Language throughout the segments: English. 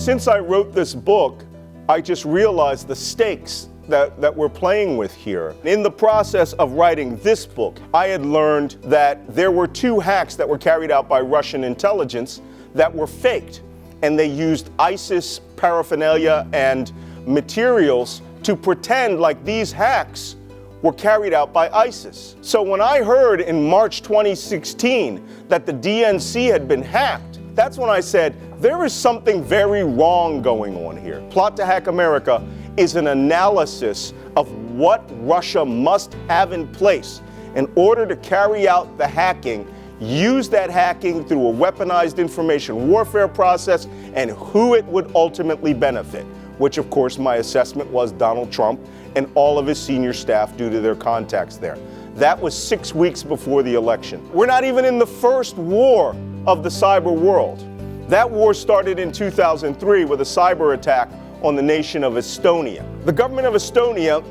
Since I wrote this book, I just realized the stakes that we're playing with here. In the process of writing this book, I had learned that there were 2 hacks that were carried out by Russian intelligence that were faked, and they used ISIS paraphernalia and materials to pretend like these hacks were carried out by ISIS. So when I heard in March 2016 that the DNC had been hacked, that's when I said, there is something very wrong going on here. Plot to Hack America is an analysis of what Russia must have in place in order to carry out the hacking, use that hacking through a weaponized information warfare process, and who it would ultimately benefit, which of course my assessment was Donald Trump and all of his senior staff due to their contacts there. That was 6 weeks before the election. We're not even in the first war of the cyber world. That war started in 2003 with a cyber attack on the nation of Estonia. The government of Estonia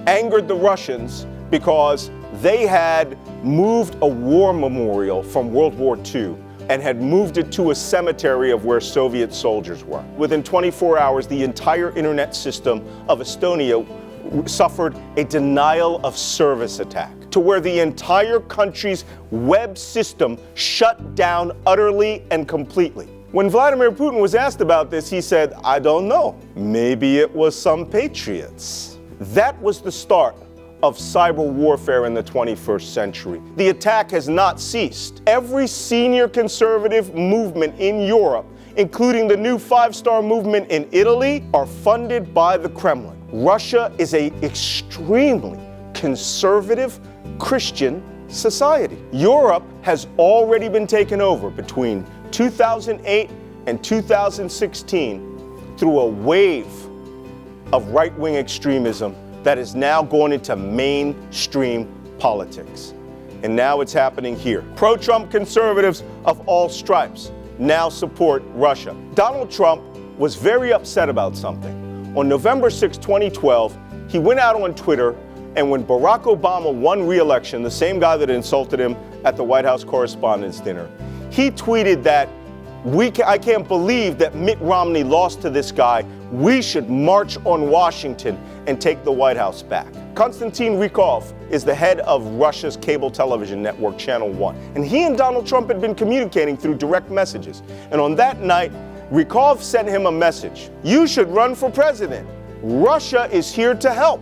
angered the Russians because they had moved a war memorial from World War II and had moved it to a cemetery of where Soviet soldiers were. Within 24 hours, the entire internet system of Estonia suffered a denial of service attack, to where the entire country's web system shut down utterly and completely. When Vladimir Putin was asked about this, he said, I don't know. Maybe it was some patriots. That was the start of cyber warfare in the 21st century. The attack has not ceased. Every senior conservative movement in Europe, including the new 5-star movement in Italy, are funded by the Kremlin. Russia is an extremely conservative Christian society. Europe has already been taken over between 2008 and 2016 through a wave of right-wing extremism that is now going into mainstream politics. And now it's happening here. Pro-Trump conservatives of all stripes now support Russia. Donald Trump was very upset about something. On November 6, 2012, he went out on Twitter, and when Barack Obama won re-election, the same guy that insulted him at the White House Correspondents' Dinner, he tweeted that, I can't believe that Mitt Romney lost to this guy. We should march on Washington and take the White House back. Konstantin Rykov is the head of Russia's cable television network, Channel One. And he and Donald Trump had been communicating through direct messages. And on that night, Rykov sent him a message. You should run for president. Russia is here to help.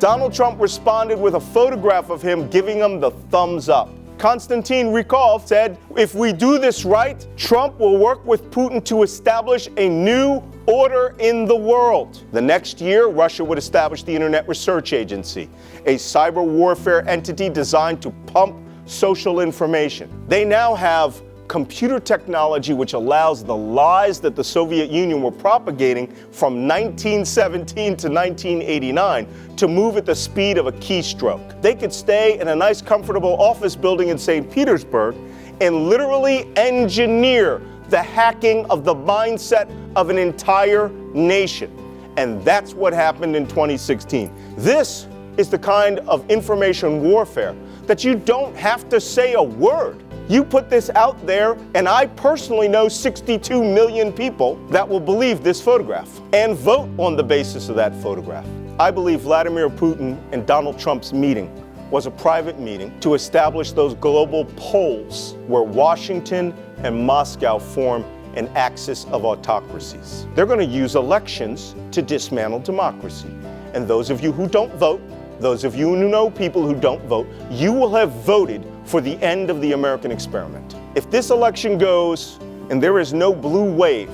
Donald Trump responded with a photograph of him giving him the thumbs up. Konstantin Rykov said, if we do this right, Trump will work with Putin to establish a new order in the world. The next year, Russia would establish the Internet Research Agency, a cyber warfare entity designed to pump social information. They now have computer technology which allows the lies that the Soviet Union were propagating from 1917 to 1989 to move at the speed of a keystroke. They could stay in a nice, comfortable office building in St. Petersburg and literally engineer the hacking of the mindset of an entire nation. And that's what happened in 2016. This is the kind of information warfare that you don't have to say a word. You put this out there, and I personally know 62 million people that will believe this photograph and vote on the basis of that photograph. I believe Vladimir Putin and Donald Trump's meeting was a private meeting to establish those global poles where Washington and Moscow form an axis of autocracies. They're going to use elections to dismantle democracy. And those of you who don't vote, those of you who know people who don't vote, you will have voted for the end of the American experiment. If this election goes and there is no blue wave,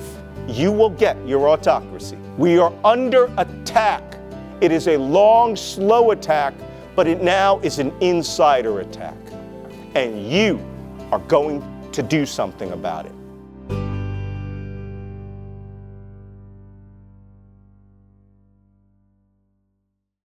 you will get your autocracy. We are under attack. It is a long, slow attack, but it now is an insider attack. And you are going to do something about it.